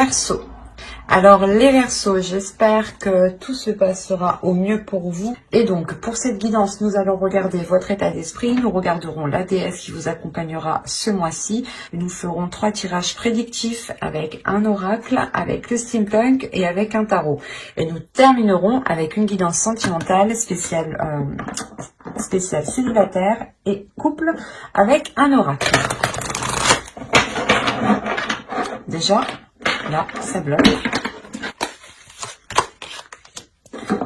Verseaux. Alors les Verseaux, j'espère que tout se passera au mieux pour vous. Et donc pour cette guidance, nous allons regarder votre état d'esprit. Nous regarderons la déesse qui vous accompagnera ce mois-ci. Nous ferons 3 tirages prédictifs avec un oracle, avec le steampunk et avec un tarot. Et nous terminerons avec une guidance sentimentale spéciale célibataire et couple avec un oracle. Déjà, là, ça bloque.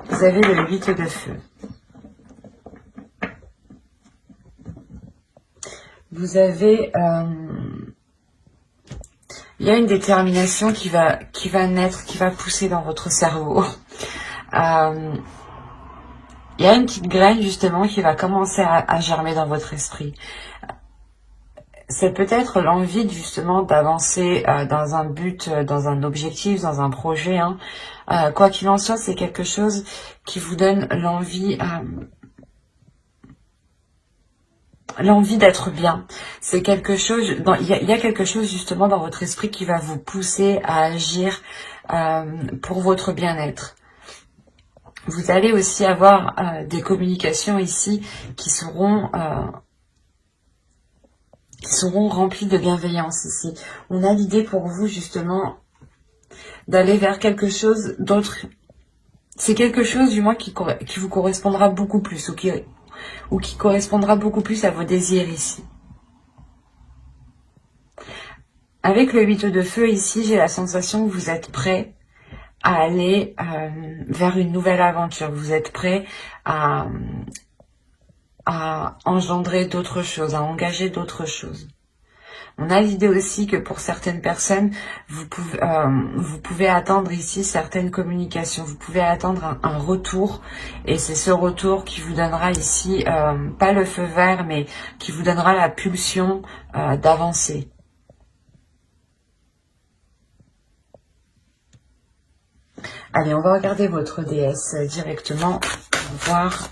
Vous avez le 8 de feu. Vous avez... il y a une détermination qui va naître, qui va pousser dans votre cerveau. Il y a une petite graine, justement, qui va commencer à germer dans votre esprit. C'est peut-être l'envie, justement, d'avancer dans un but, dans un objectif, dans un projet. Hein. Quoi qu'il en soit, c'est quelque chose qui vous donne l'envie d'être bien. C'est quelque chose, il y a quelque chose, justement, dans votre esprit qui va vous pousser à agir pour votre bien-être. Vous allez aussi avoir des communications ici qui seront remplies de bienveillance ici. On a l'idée pour vous justement d'aller vers quelque chose d'autre. C'est quelque chose du moins qui vous correspondra beaucoup plus ou qui correspondra beaucoup plus à vos désirs ici. Avec le 8 de feu ici, j'ai la sensation que vous êtes prêt à aller vers une nouvelle aventure. Vous êtes prêt à engendrer d'autres choses, à engager d'autres choses. On a l'idée aussi que pour certaines personnes, vous pouvez attendre ici certaines communications. Vous pouvez attendre un retour. Et c'est ce retour qui vous donnera ici, pas le feu vert, mais qui vous donnera la pulsion d'avancer. Allez, on va regarder votre déesse directement pour voir.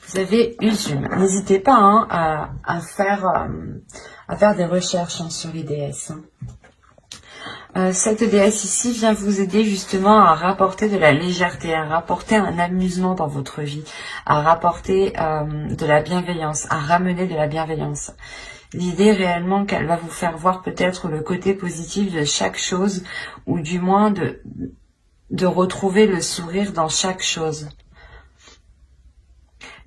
Vous avez Usume. N'hésitez pas hein, à faire des recherches hein, sur les déesses. Cette déesse ici vient vous aider justement à rapporter de la légèreté, à rapporter un amusement dans votre vie, à rapporter de la bienveillance, à ramener de la bienveillance. L'idée réellement qu'elle va vous faire voir peut-être le côté positif de chaque chose, ou du moins de retrouver le sourire dans chaque chose.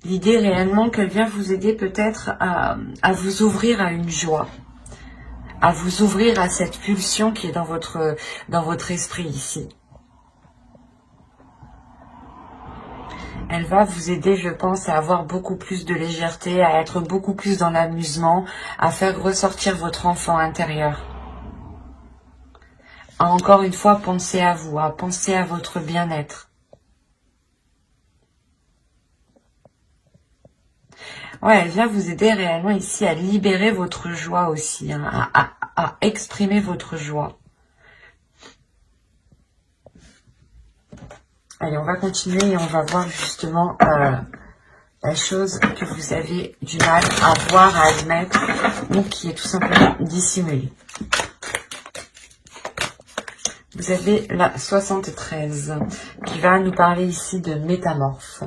L'idée réellement qu'elle vient vous aider peut-être à vous ouvrir à une joie, à vous ouvrir à cette pulsion qui est dans votre esprit ici. Elle va vous aider, je pense, à avoir beaucoup plus de légèreté, à être beaucoup plus dans l'amusement, à faire ressortir votre enfant intérieur. À encore une fois penser à vous, à penser à votre bien-être. Ouais, elle vient vous aider réellement ici à libérer votre joie aussi, hein, à exprimer votre joie. Allez, on va continuer et on va voir justement la chose que vous avez du mal à voir, à admettre, ou qui est tout simplement dissimulée. Vous avez la 73 qui va nous parler ici de métamorphe.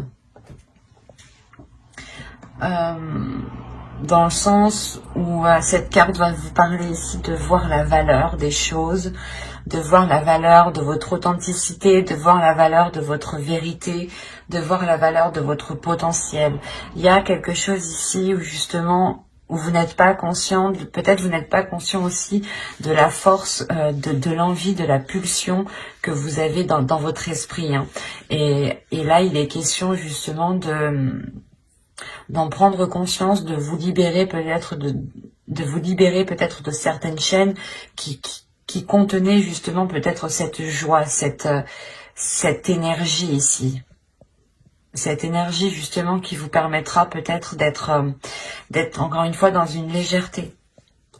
Dans le sens où cette carte va vous parler ici de voir la valeur des choses, de voir la valeur de votre authenticité, de voir la valeur de votre vérité, de voir la valeur de votre potentiel. Il y a quelque chose ici où justement, où vous n'êtes pas conscient, peut-être vous n'êtes pas conscient aussi de la force, de l'envie, de la pulsion que vous avez dans votre esprit. Hein. Et là, il est question justement d'en prendre conscience, de vous libérer peut-être de certaines chaînes qui contenaient justement peut-être cette joie, cette énergie ici. Cette énergie justement qui vous permettra peut-être d'être encore une fois dans une légèreté,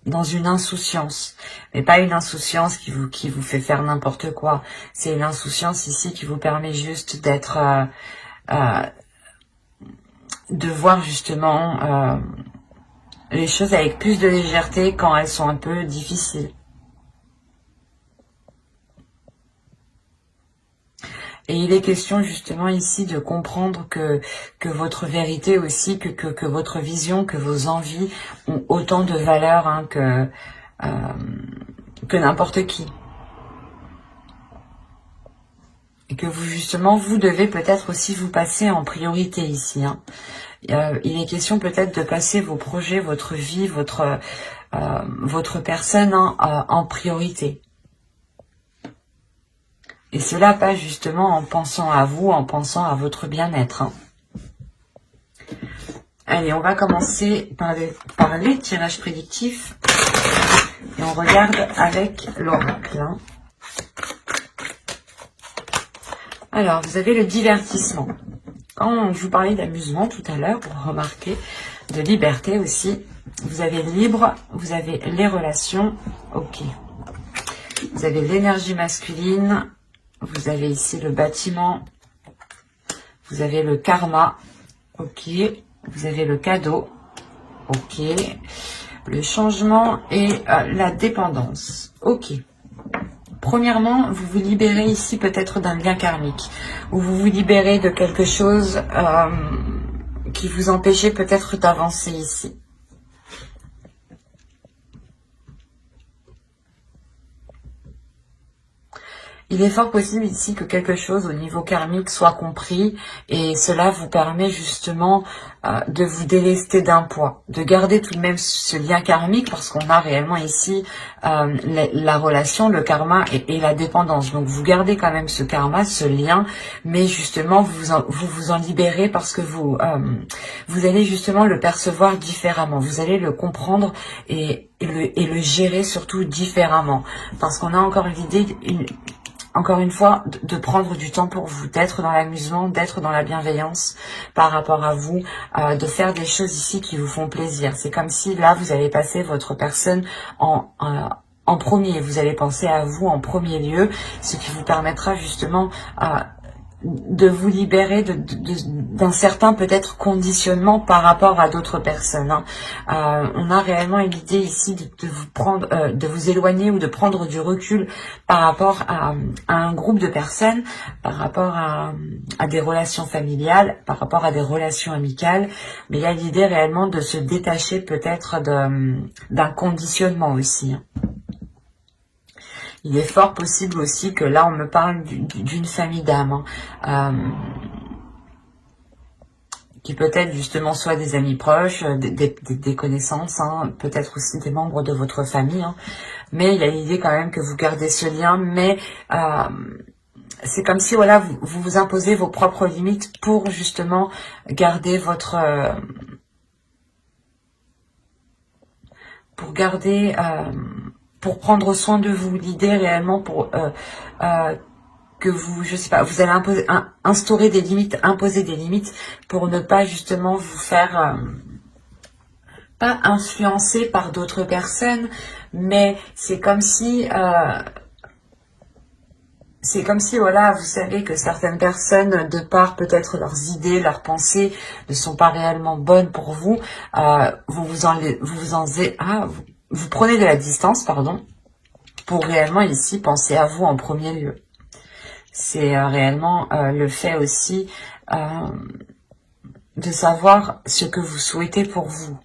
dans une insouciance. Mais pas une insouciance qui vous fait faire n'importe quoi. C'est une insouciance ici qui vous permet juste d'être... de voir justement les choses avec plus de légèreté quand elles sont un peu difficiles. Et il est question justement ici de comprendre que votre vérité aussi, que votre vision, que vos envies ont autant de valeur hein, que n'importe qui. Et que vous justement, vous devez peut-être aussi vous passer en priorité ici. Hein. Il est question peut-être de passer vos projets, votre vie, votre personne hein, en priorité. Et cela passe justement en pensant à vous, en pensant à votre bien-être. Hein. Allez, on va commencer par les tirages prédictifs. Et on regarde avec l'oracle. Hein. Alors, vous avez le divertissement. Quand je vous parlais d'amusement tout à l'heure, pour remarquer, de liberté aussi, vous avez libre, vous avez les relations, ok. Vous avez l'énergie masculine, vous avez ici le bâtiment, vous avez le karma, ok. Vous avez le cadeau, ok. Le changement et la dépendance, ok. Premièrement, vous vous libérez ici peut-être d'un lien karmique, ou vous vous libérez de quelque chose qui vous empêchait peut-être d'avancer ici. Il est fort possible ici que quelque chose au niveau karmique soit compris et cela vous permet justement de vous délester d'un poids, de garder tout de même ce lien karmique parce qu'on a réellement ici la relation, le karma et la dépendance. Donc vous gardez quand même ce karma, ce lien, mais justement vous vous en libérez parce que vous allez justement le percevoir différemment, vous allez le comprendre et le gérer surtout différemment parce qu'on a encore l'idée encore une fois, de prendre du temps pour vous, d'être dans l'amusement, d'être dans la bienveillance par rapport à vous, de faire des choses ici qui vous font plaisir. C'est comme si là, vous allez passer votre personne en premier. Vous allez penser à vous en premier lieu, ce qui vous permettra justement de vous libérer d'un certain peut-être conditionnement par rapport à d'autres personnes. Hein. On a réellement l'idée ici de vous prendre, de vous éloigner ou de prendre du recul par rapport à un groupe de personnes, par rapport à des relations familiales, par rapport à des relations amicales. Mais il y a l'idée réellement de se détacher peut-être d'un conditionnement aussi. Hein. Il est fort possible aussi que là, on me parle d'une famille d'âmes, hein, qui peut-être justement soit des amis proches, des connaissances, hein, peut-être aussi des membres de votre famille. Hein, mais il y a l'idée quand même que vous gardez ce lien, mais c'est comme si voilà, vous imposez vos propres limites pour justement garder votre... pour prendre soin de vous, l'idée réellement pour que vous, je sais pas, vous allez instaurer des limites, imposer des limites pour ne pas justement vous faire pas influencer par d'autres personnes, mais c'est comme si voilà, vous savez que certaines personnes, de par peut-être leurs idées, leurs pensées, ne sont pas réellement bonnes pour vous, vous prenez de la distance, pardon, pour réellement ici penser à vous en premier lieu. C'est réellement le fait aussi de savoir ce que vous souhaitez pour vous.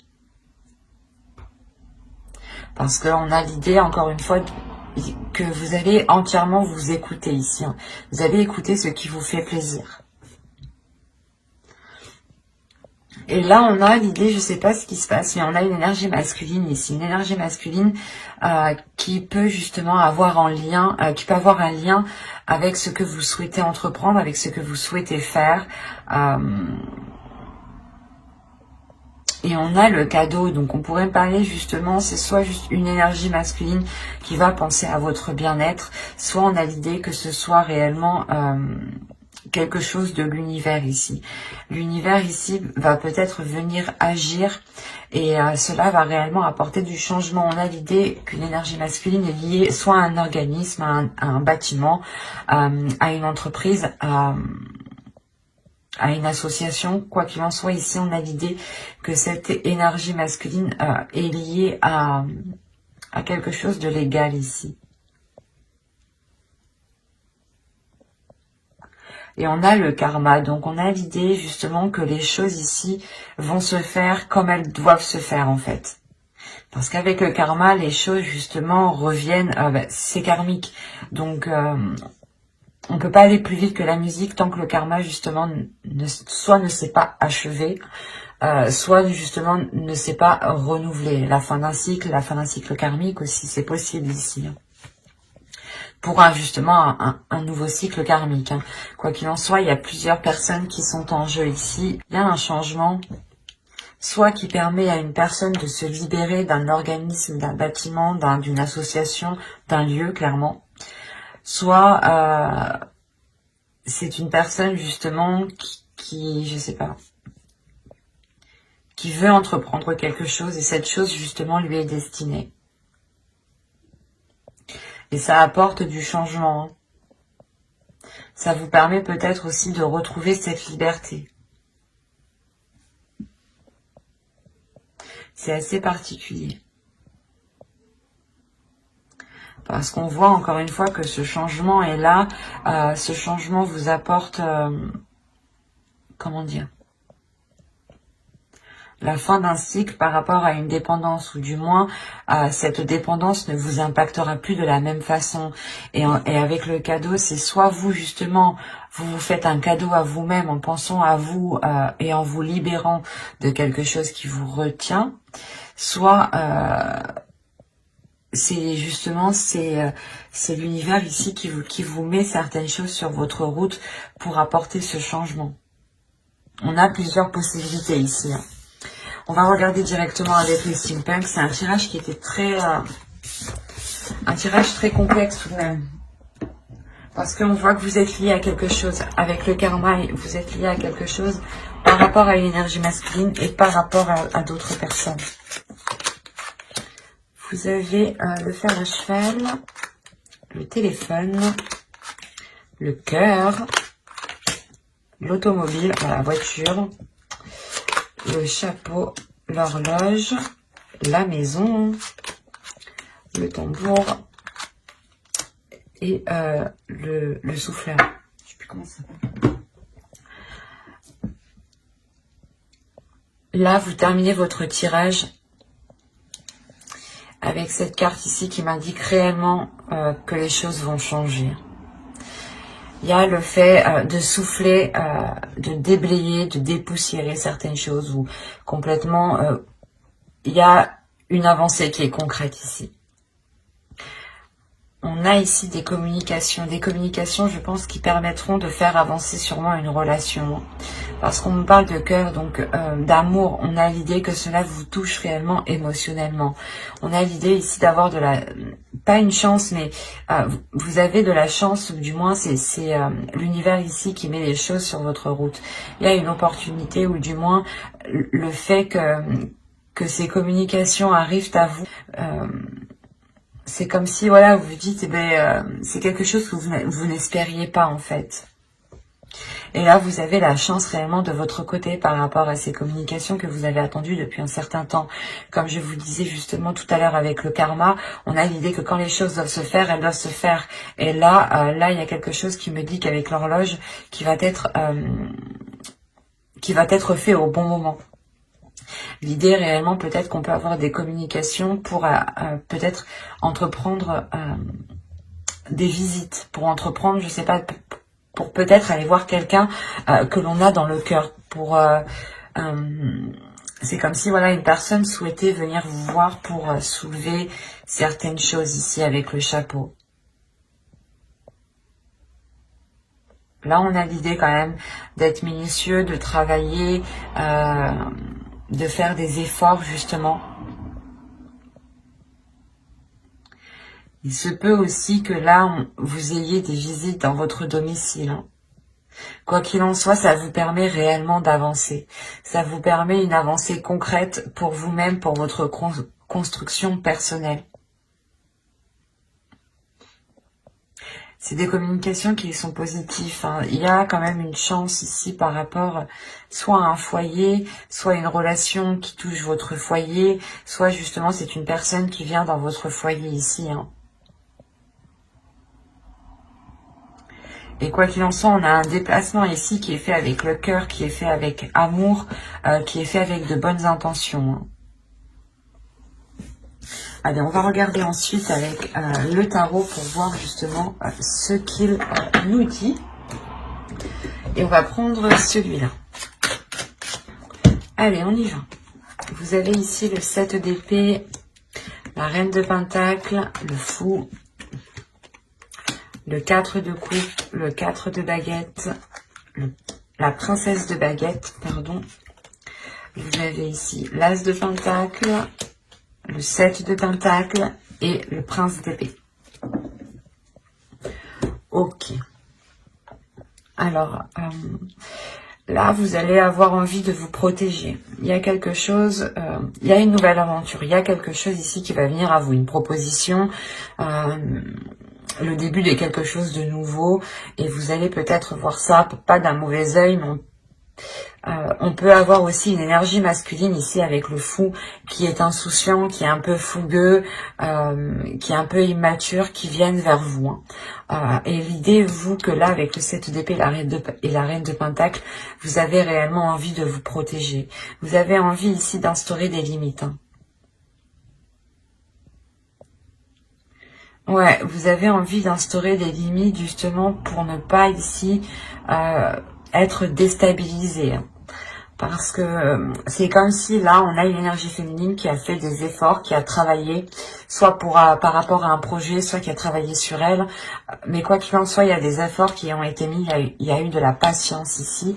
Parce qu'on a l'idée, encore une fois, que vous allez entièrement vous écouter ici. Hein. Vous allez écouter ce qui vous fait plaisir. Et là, on a l'idée, je ne sais pas ce qui se passe, mais on a une énergie masculine ici. Une énergie masculine qui peut justement avoir un lien, avec ce que vous souhaitez entreprendre, avec ce que vous souhaitez faire. Et on a le cadeau, donc on pourrait parler justement, c'est soit juste une énergie masculine qui va penser à votre bien-être, soit on a l'idée que ce soit réellement... quelque chose de l'univers ici. L'univers ici va peut-être venir agir et cela va réellement apporter du changement. On a l'idée qu'une énergie masculine est liée soit à un organisme, à un bâtiment, à une entreprise, à une association. Quoi qu'il en soit, ici, on a l'idée que cette énergie masculine est liée à quelque chose de légal ici. Et on a le karma, donc on a l'idée justement que les choses ici vont se faire comme elles doivent se faire en fait. Parce qu'avec le karma, les choses justement reviennent, c'est karmique. Donc on peut pas aller plus vite que la musique tant que le karma justement soit ne s'est pas achevé, soit justement ne s'est pas renouvelé. La fin d'un cycle karmique aussi, c'est possible ici. Pour justement un nouveau cycle karmique. Quoi qu'il en soit, il y a plusieurs personnes qui sont en jeu ici. Il y a un changement, soit qui permet à une personne de se libérer d'un organisme, d'un bâtiment, d'une association, d'un lieu, clairement. Soit c'est une personne justement qui, je sais pas, qui veut entreprendre quelque chose et cette chose justement lui est destinée. Et ça apporte du changement. Ça vous permet peut-être aussi de retrouver cette liberté. C'est assez particulier. Parce qu'on voit encore une fois que ce changement est là. Ce changement vous apporte, comment dire, la fin d'un cycle par rapport à une dépendance, ou du moins cette dépendance ne vous impactera plus de la même façon. Et avec le cadeau, c'est soit vous justement, vous faites un cadeau à vous-même en pensant à vous et en vous libérant de quelque chose qui vous retient, soit c'est justement c'est l'univers ici qui vous met certaines choses sur votre route pour apporter ce changement. On a plusieurs possibilités ici. On va regarder directement avec les steampunk. C'est un tirage qui était très... un tirage très complexe tout de même. Parce qu'on voit que vous êtes lié à quelque chose. Avec le karma, vous êtes lié à quelque chose par rapport à une énergie masculine et par rapport à d'autres personnes. Vous avez le fer à cheval, le téléphone, le cœur, l'automobile, la voiture, le chapeau, l'horloge, la maison, le tambour et le souffleur. Je sais plus comment ça s'appelle. Là, vous terminez votre tirage avec cette carte ici qui m'indique réellement que les choses vont changer. Il y a le fait de souffler, de déblayer, de dépoussiérer certaines choses ou complètement... il y a une avancée qui est concrète ici. On a ici des communications, je pense, qui permettront de faire avancer sûrement une relation. Parce qu'on me parle de cœur, donc d'amour, on a l'idée que cela vous touche réellement émotionnellement. On a l'idée ici d'avoir de la... pas une chance, mais vous avez de la chance, ou du moins c'est l'univers ici qui met les choses sur votre route. Il y a une opportunité, ou du moins le fait que ces communications arrivent à vous... c'est comme si, voilà, vous vous dites, eh ben, c'est quelque chose que vous n'espériez pas, en fait. Et là, vous avez la chance réellement de votre côté par rapport à ces communications que vous avez attendues depuis un certain temps. Comme je vous disais justement tout à l'heure avec le karma, on a l'idée que quand les choses doivent se faire, elles doivent se faire. Et là, il y a quelque chose qui me dit qu'avec l'horloge, qui va être fait au bon moment. L'idée réellement, peut-être qu'on peut avoir des communications pour peut-être entreprendre des visites, pour entreprendre, je sais pas, pour peut-être aller voir quelqu'un que l'on a dans le cœur. C'est comme si, voilà, une personne souhaitait venir vous voir pour soulever certaines choses ici avec le chapeau. Là, on a l'idée quand même d'être minutieux, de travailler, de faire des efforts justement. Il se peut aussi que là, vous ayez des visites dans votre domicile. Quoi qu'il en soit, ça vous permet réellement d'avancer. Ça vous permet une avancée concrète pour vous-même, pour votre construction personnelle. C'est des communications qui sont positives. Hein. Il y a quand même une chance ici par rapport soit à un foyer, soit une relation qui touche votre foyer, soit justement c'est une personne qui vient dans votre foyer ici. Hein. Et quoi qu'il en soit, on a un déplacement ici qui est fait avec le cœur, qui est fait avec amour, qui est fait avec de bonnes intentions. Hein. Allez, on va regarder ensuite avec le tarot pour voir justement ce qu'il nous dit. Et on va prendre celui-là. Allez, on y va. Vous avez ici le 7 d'épée, la reine de pentacle, le fou, le 4 de coupe, le 4 de baguette, la princesse de baguette, pardon. Vous avez ici l'as de pentacle, le 7 de pentacle et le prince d'épée. Ok. Alors, là, vous allez avoir envie de vous protéger. Il y a quelque chose, il y a une nouvelle aventure. Il y a quelque chose ici qui va venir à vous, une proposition, le début de quelque chose de nouveau. Et vous allez peut-être voir ça, pas d'un mauvais œil, mais on peut avoir aussi une énergie masculine ici avec le fou qui est insouciant, qui est un peu fougueux, qui est un peu immature, qui viennent vers vous. Hein. Et l'idée, vous, que là, avec le 7 d'épée et la reine de pentacle, vous avez réellement envie de vous protéger. Vous avez envie ici d'instaurer des limites. Hein. Ouais, vous avez envie d'instaurer des limites justement pour ne pas ici être déstabilisé. Hein. Parce que c'est comme si là, on a une énergie féminine qui a fait des efforts, qui a travaillé, soit par rapport à un projet, soit qui a travaillé sur elle. Mais quoi qu'il en soit, il y a des efforts qui ont été mis, il y a eu de la patience ici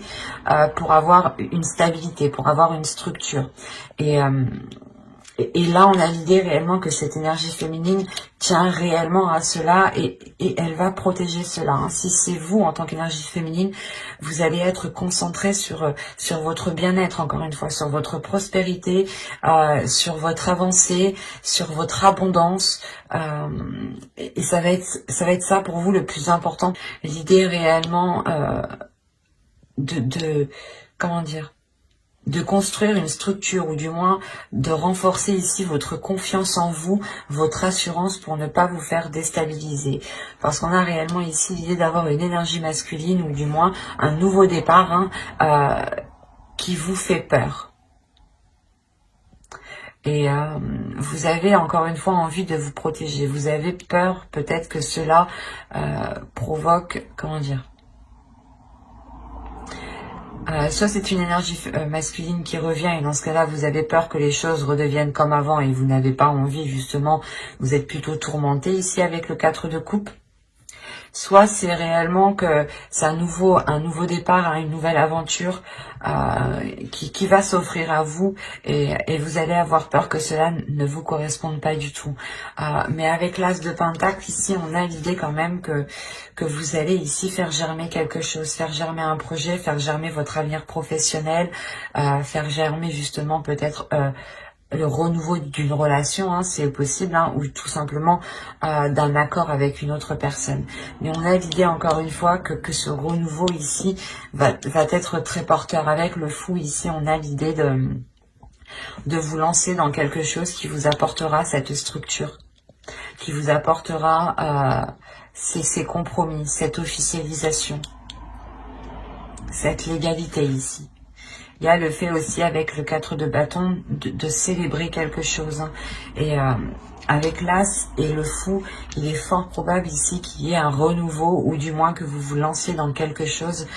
pour avoir une stabilité, pour avoir une structure. Et là, on a l'idée réellement que cette énergie féminine tient réellement à cela et elle va protéger cela. Hein. Si c'est vous, en tant qu'énergie féminine, vous allez être concentré sur votre bien-être, encore une fois, sur votre prospérité, sur votre avancée, sur votre abondance. Et ça va être ça pour vous le plus important. L'idée réellement comment dire, de construire une structure ou du moins de renforcer ici votre confiance en vous, votre assurance pour ne pas vous faire déstabiliser. Parce qu'on a réellement ici l'idée d'avoir une énergie masculine ou du moins un nouveau départ qui vous fait peur. Et vous avez encore une fois envie de vous protéger. Vous avez peur peut-être que cela provoque, comment dire, soit c'est une énergie masculine qui revient et dans ce cas-là, vous avez peur que les choses redeviennent comme avant et vous n'avez pas envie, justement, vous êtes plutôt tourmenté ici avec le 4 de coupe. Soit c'est réellement que c'est un nouveau départ, une nouvelle aventure qui va s'offrir à vous et vous allez avoir peur que cela ne vous corresponde pas du tout. Mais avec l'as de pentacle, ici, on a l'idée quand même que vous allez ici faire germer quelque chose, faire germer un projet, faire germer votre avenir professionnel, faire germer justement peut-être le renouveau d'une relation, hein, c'est possible, hein, ou tout simplement d'un accord avec une autre personne. Mais on a l'idée encore une fois que ce renouveau ici va être très porteur. Avec le fou ici, on a l'idée de vous lancer dans quelque chose qui vous apportera cette structure, qui vous apportera ces compromis, cette officialisation, cette légalité ici. Il y a le fait aussi avec le 4 de bâton de célébrer quelque chose. Hein. Et avec l'as et le fou, il est fort probable ici qu'il y ait un renouveau ou du moins que vous vous lanciez dans quelque chose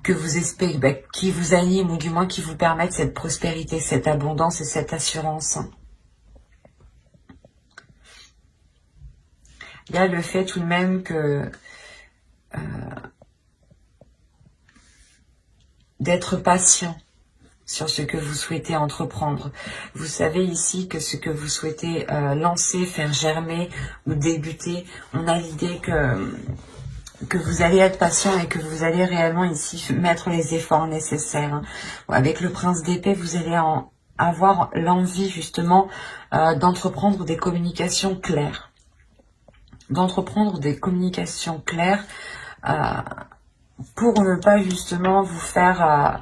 que vous espérez, qui vous anime ou du moins qui vous permette cette prospérité, cette abondance et cette assurance. Hein. Il y a le fait tout de même que d'être patient sur ce que vous souhaitez entreprendre. Vous savez ici que ce que vous souhaitez lancer, faire germer ou débuter, on a l'idée que vous allez être patient et que vous allez réellement ici mettre les efforts nécessaires. Hein. Avec le prince d'épée, vous allez avoir l'envie justement d'entreprendre des communications claires. D'entreprendre des communications claires pour ne pas justement vous faire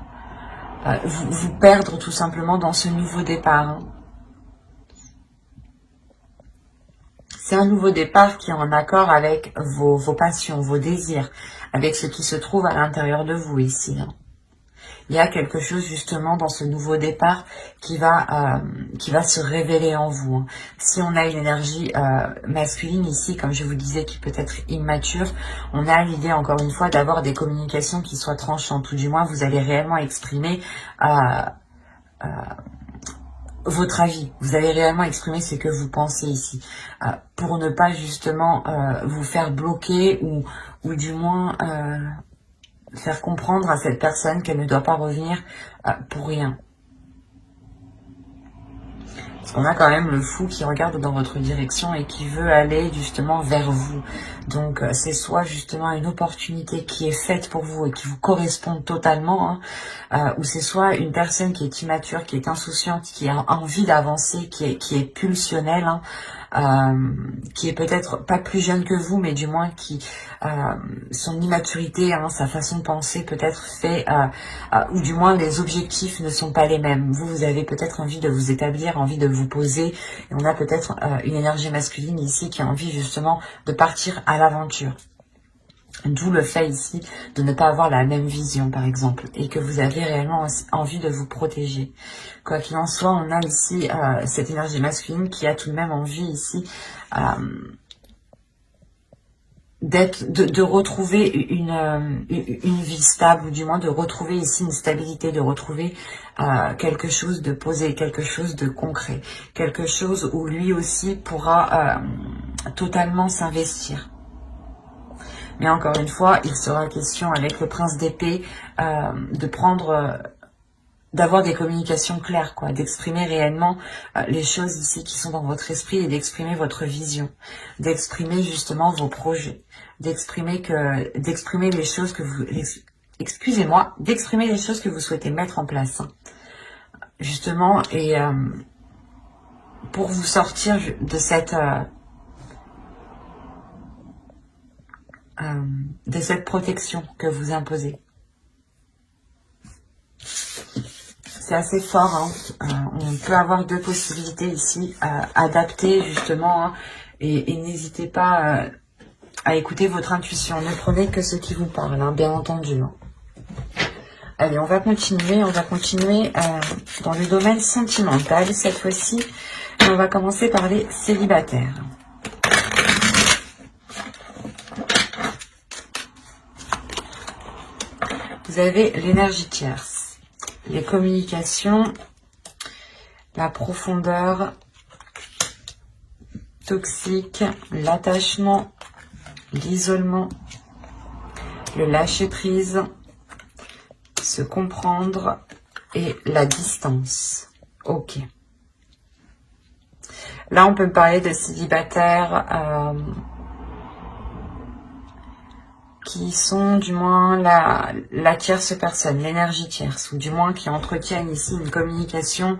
vous perdre tout simplement dans ce nouveau départ. Hein. C'est un nouveau départ qui est en accord avec vos passions, vos désirs, avec ce qui se trouve à l'intérieur de vous ici. Hein. Il y a quelque chose justement dans ce nouveau départ qui va se révéler en vous. Hein. Si on a une énergie masculine ici, comme je vous disais, qui peut être immature, on a l'idée encore une fois d'avoir des communications qui soient tranchantes, ou du moins vous allez réellement exprimer votre avis. Vous allez réellement exprimer ce que vous pensez ici, pour ne pas justement vous faire bloquer ou du moins faire comprendre à cette personne qu'elle ne doit pas revenir pour rien. Parce qu'on a quand même le fou qui regarde dans votre direction et qui veut aller justement vers vous. Donc c'est soit justement une opportunité qui est faite pour vous et qui vous correspond totalement, hein, ou c'est soit une personne qui est immature, qui est insouciante, qui a envie d'avancer, qui est pulsionnelle, hein, qui est peut-être pas plus jeune que vous, mais du moins qui son immaturité, hein, sa façon de penser peut-être fait, ou du moins les objectifs ne sont pas les mêmes. Vous avez peut-être envie de vous établir, envie de vous poser, et on a peut-être une énergie masculine ici qui a envie justement de partir à l'aventure. D'où le fait ici de ne pas avoir la même vision, par exemple, et que vous avez réellement envie de vous protéger. Quoi qu'il en soit, on a ici cette énergie masculine qui a tout de même envie ici de retrouver une vie stable, ou du moins de retrouver ici une stabilité, de retrouver quelque chose de posé, quelque chose de concret, quelque chose où lui aussi pourra totalement s'investir. Mais encore une fois, il sera question avec le prince d'épée d'avoir des communications claires, quoi, d'exprimer réellement les choses ici qui sont dans votre esprit et d'exprimer votre vision, d'exprimer justement vos projets, d'exprimer les choses que vous, excusez-moi, d'exprimer les choses que vous souhaitez mettre en place, hein, justement, et pour vous sortir de cette protection que vous imposez. C'est assez fort, hein. On peut avoir deux possibilités ici, adapter justement, hein, et n'hésitez pas à écouter votre intuition. Ne prenez que ce qui vous parle, hein, bien entendu. Hein. Allez, on va continuer dans le domaine sentimental cette fois-ci. On va commencer par les célibataires. Vous avez l'énergie tierce, les communications, la profondeur, toxique, l'attachement, l'isolement, le lâcher-prise, se comprendre et la distance. Ok. Là, on peut parler de célibataires qui sont du moins la tierce personne, l'énergie tierce, ou du moins qui entretiennent ici une communication,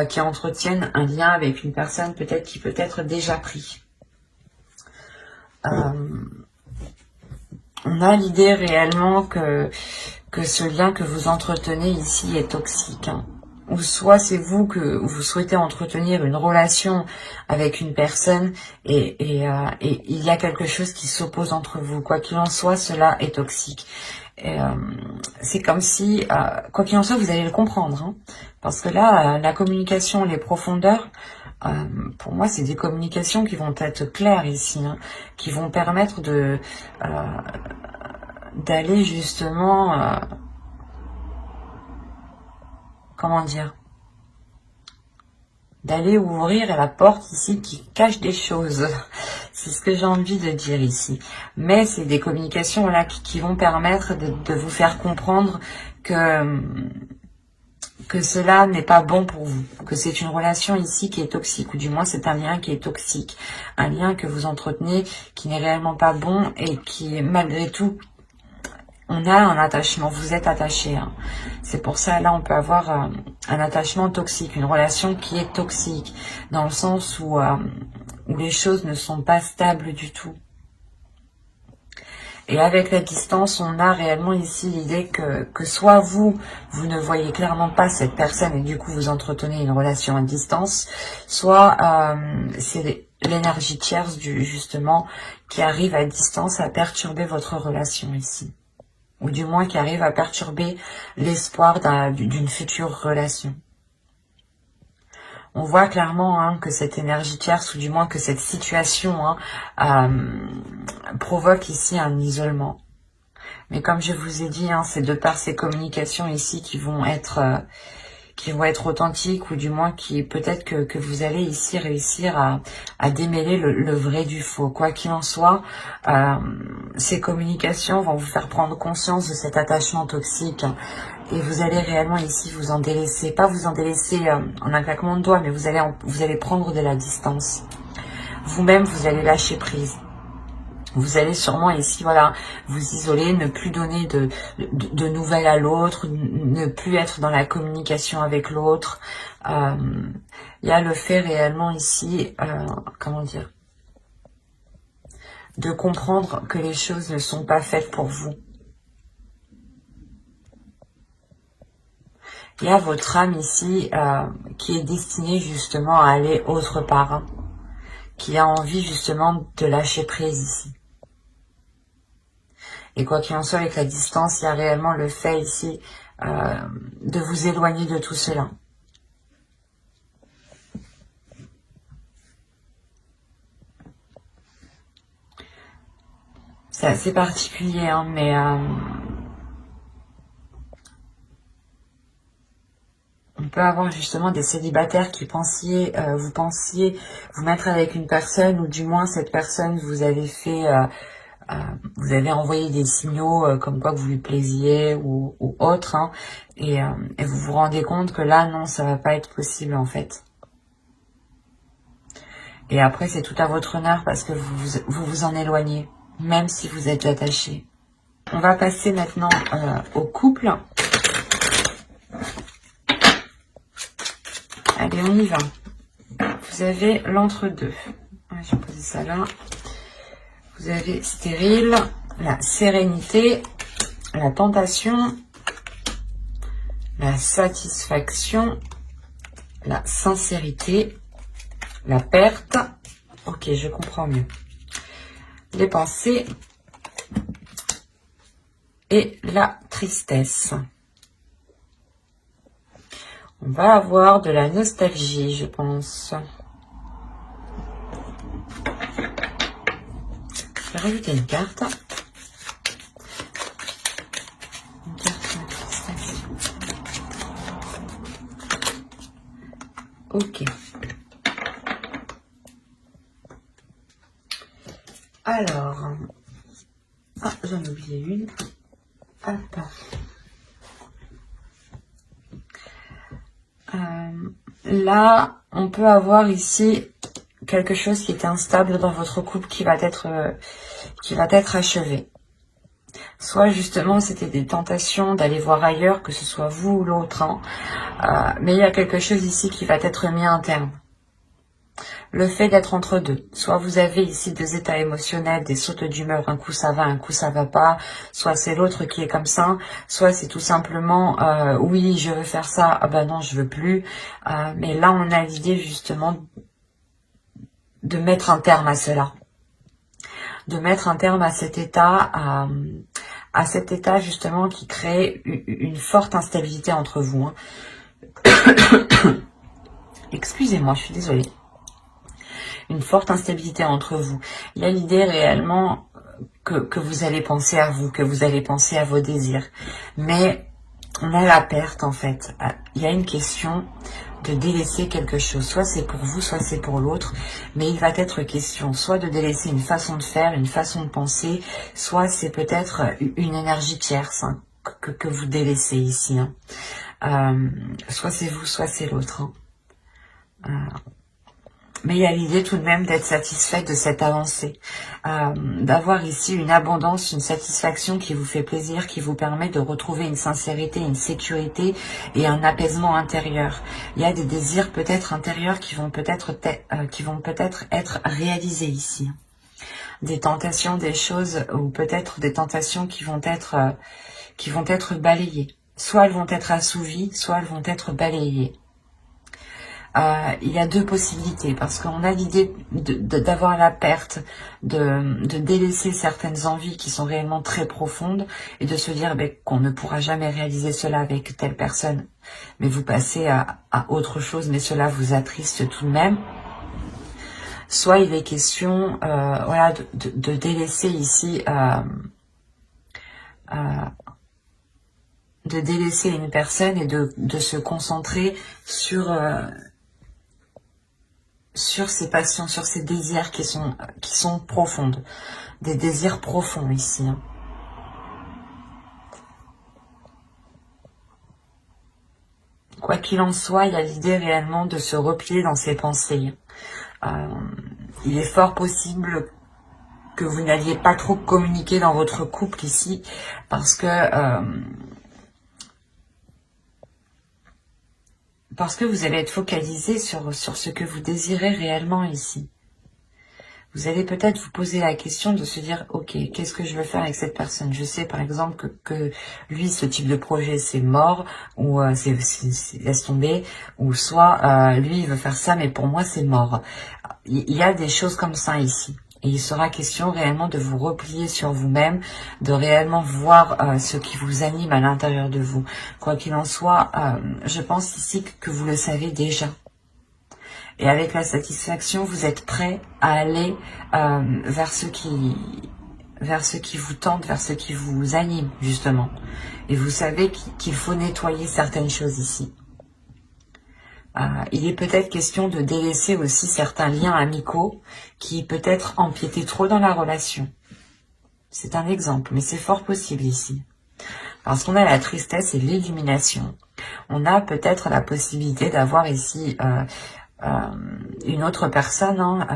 qui entretiennent un lien avec une personne peut-être qui peut être déjà pris. On a l'idée réellement que ce lien que vous entretenez ici est toxique, hein. Ou soit c'est vous que vous souhaitez entretenir une relation avec une personne et il y a quelque chose qui s'oppose entre vous. Quoi qu'il en soit, cela est toxique. C'est comme si, quoi qu'il en soit, vous allez le comprendre, hein, parce que là, la communication, les profondeurs, pour moi, c'est des communications qui vont être claires ici, hein, qui vont permettre d'aller justement... comment dire, d'aller ouvrir la porte ici qui cache des choses. C'est ce que j'ai envie de dire ici. Mais c'est des communications là qui vont permettre de vous faire comprendre que cela n'est pas bon pour vous, que c'est une relation ici qui est toxique, ou du moins c'est un lien qui est toxique, un lien que vous entretenez qui n'est réellement pas bon et qui malgré tout on a un attachement, vous êtes attaché. Hein. C'est pour ça, là, on peut avoir un attachement toxique, une relation qui est toxique, dans le sens où les choses ne sont pas stables du tout. Et avec la distance, on a réellement ici l'idée que soit vous ne voyez clairement pas cette personne et du coup vous entretenez une relation à distance, soit c'est l'énergie tierce justement qui arrive à distance à perturber votre relation ici. Ou du moins qui arrive à perturber l'espoir d'une future relation. On voit clairement hein, que cette énergie tierce, ou du moins que cette situation hein, provoque ici un isolement. Mais comme je vous ai dit, hein, c'est de par ces communications ici qui vont être authentiques, ou du moins qui peut-être que vous allez ici réussir à démêler le vrai du faux. Quoi qu'il en soit, ces communications vont vous faire prendre conscience de cet attachement toxique. Et vous allez réellement ici vous en délaisser. Pas vous en délaisser en un claquement de doigts, mais vous allez prendre de la distance. Vous-même, vous allez lâcher prise. Vous allez sûrement ici, voilà, vous isoler, ne plus donner de nouvelles à l'autre, ne plus être dans la communication avec l'autre. Il y a le fait réellement ici, comment dire, de comprendre que les choses ne sont pas faites pour vous. Il y a votre âme ici qui est destinée justement à aller autre part, hein, qui a envie justement de lâcher prise ici. Et quoi qu'il en soit, avec la distance, il y a réellement le fait ici de vous éloigner de tout cela. C'est assez particulier, hein, mais on peut avoir justement des célibataires qui vous pensiez vous mettre avec une personne, ou du moins cette personne vous avez fait... vous avez envoyé des signaux comme quoi que vous lui plaisiez ou autre, hein, et vous vous rendez compte que là, non, ça va pas être possible en fait. Et après, c'est tout à votre honneur parce que vous en éloignez, même si vous êtes attaché. On va passer maintenant au couple. Allez, on y va. Vous avez l'entre-deux. Je vais poser ça là. Vous avez stérile, la sérénité, la tentation, la satisfaction, la sincérité, la perte. Ok, je comprends mieux. Les pensées et la tristesse. On va avoir de la nostalgie, je pense. Je vais rajouter une carte. Une carte de tristesse. Ok. Alors. Ah, j'en ai oublié une. Hop. Là, on peut avoir ici quelque chose qui est instable dans votre couple qui va être achevé. Soit justement c'était des tentations d'aller voir ailleurs, que ce soit vous ou l'autre, hein. Mais il y a quelque chose ici qui va être mis un terme. Le fait d'être entre deux. Soit vous avez ici deux états émotionnels, des sautes d'humeur, un coup ça va, un coup ça va pas. Soit c'est l'autre qui est comme ça. Soit c'est tout simplement, oui, je veux faire ça, ah ben non, je veux plus. Mais là, on a l'idée justement de mettre un terme à cela. De mettre un terme à cet état, à cet état justement qui crée une forte instabilité entre vous. Hein. Excusez-moi, je suis désolée. Une forte instabilité entre vous. Il y a l'idée réellement que vous allez penser à vous, que vous allez penser à vos désirs. Mais on a la perte en fait. Il y a une question de délaisser quelque chose. Soit c'est pour vous, soit c'est pour l'autre. Mais il va être question soit de délaisser une façon de faire, une façon de penser, soit c'est peut-être une énergie tierce hein, que vous délaissez ici. Hein. Soit c'est vous, soit c'est l'autre. Hein. Mais il y a l'idée tout de même d'être satisfait de cette avancée, d'avoir ici une abondance, une satisfaction qui vous fait plaisir, qui vous permet de retrouver une sincérité, une sécurité et un apaisement intérieur. Il y a des désirs peut-être intérieurs qui vont peut-être être réalisés ici. Des tentations, des choses, ou peut-être des tentations qui vont être balayées. Soit elles vont être assouvies, soit elles vont être balayées. Il y a deux possibilités, parce qu'on a l'idée d'avoir la perte, de délaisser certaines envies qui sont réellement très profondes, et de se dire qu'on ne pourra jamais réaliser cela avec telle personne, mais vous passez à autre chose, mais cela vous attriste tout de même. Soit il est question voilà, de délaisser ici, de délaisser une personne et de se concentrer sur ces passions, sur ces désirs qui sont profondes, des désirs profonds ici. Quoi qu'il en soit, il y a l'idée réellement de se replier dans ses pensées. Il est fort possible que vous n'alliez pas trop communiquer dans votre couple ici, parce que vous allez être focalisé sur ce que vous désirez réellement ici. Vous allez peut-être vous poser la question de se dire, ok, qu'est-ce que je veux faire avec cette personne? Je sais par exemple que lui, ce type de projet, c'est mort, ou laisse tomber, ou soit lui, il veut faire ça, mais pour moi, c'est mort. Il y a des choses comme ça ici. Et il sera question réellement de vous replier sur vous-même, de réellement voir ce qui vous anime à l'intérieur de vous. Quoi qu'il en soit, je pense ici que vous le savez déjà. Et avec la satisfaction, vous êtes prêt à aller vers ce qui vous tente, vers ce qui vous anime, justement. Et vous savez qu'il faut nettoyer certaines choses ici. Il est peut-être question de délaisser aussi certains liens amicaux qui peut-être empiétaient trop dans la relation. C'est un exemple, mais c'est fort possible ici. Parce qu'on a la tristesse et l'illumination. On a peut-être la possibilité d'avoir ici une autre personne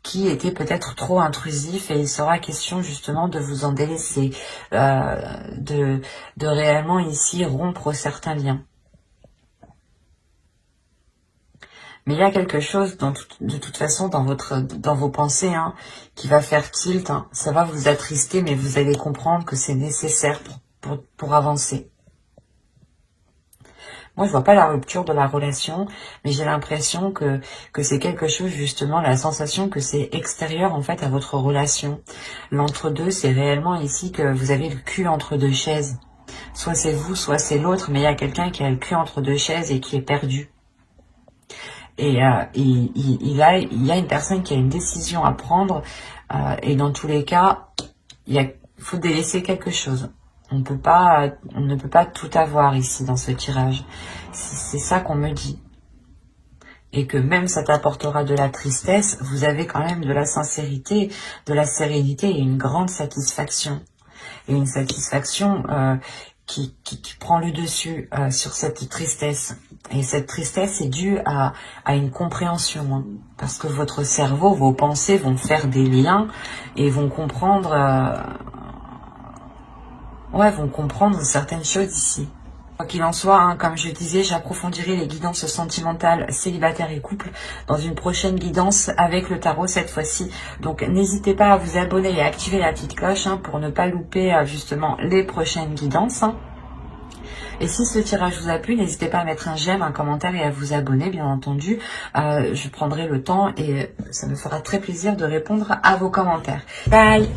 qui était peut-être trop intrusif, et il sera question justement de vous en délaisser, de réellement ici rompre certains liens. Mais il y a quelque chose, de toute façon, dans vos pensées, qui va faire tilt. Ça va vous attrister, mais vous allez comprendre que c'est nécessaire pour avancer. Moi, je vois pas la rupture de la relation, mais j'ai l'impression que c'est quelque chose, justement, la sensation que c'est extérieur, en fait, à votre relation. L'entre-deux, c'est réellement ici que vous avez le cul entre deux chaises. Soit c'est vous, soit c'est l'autre, mais il y a quelqu'un qui a le cul entre deux chaises et qui est perdu. Et il y a une personne qui a une décision à prendre, et dans tous les cas, il faut délaisser quelque chose. On ne peut pas tout avoir ici dans ce tirage. C'est ça qu'on me dit. Et que même ça t'apportera de la tristesse, vous avez quand même de la sincérité, de la sérénité et une grande satisfaction. Et une satisfaction qui prend le dessus sur cette tristesse. Et cette tristesse est due à une compréhension. Parce que votre cerveau, vos pensées vont faire des liens et vont comprendre... vont comprendre certaines choses ici. Quoi qu'il en soit, comme je disais, j'approfondirai les guidances sentimentales, célibataires et couple dans une prochaine guidance avec le tarot cette fois-ci. Donc n'hésitez pas à vous abonner et à activer la petite cloche pour ne pas louper justement les prochaines guidances. Et si ce tirage vous a plu, n'hésitez pas à mettre un j'aime, un commentaire et à vous abonner, bien entendu. Je prendrai le temps et ça me fera très plaisir de répondre à vos commentaires. Bye!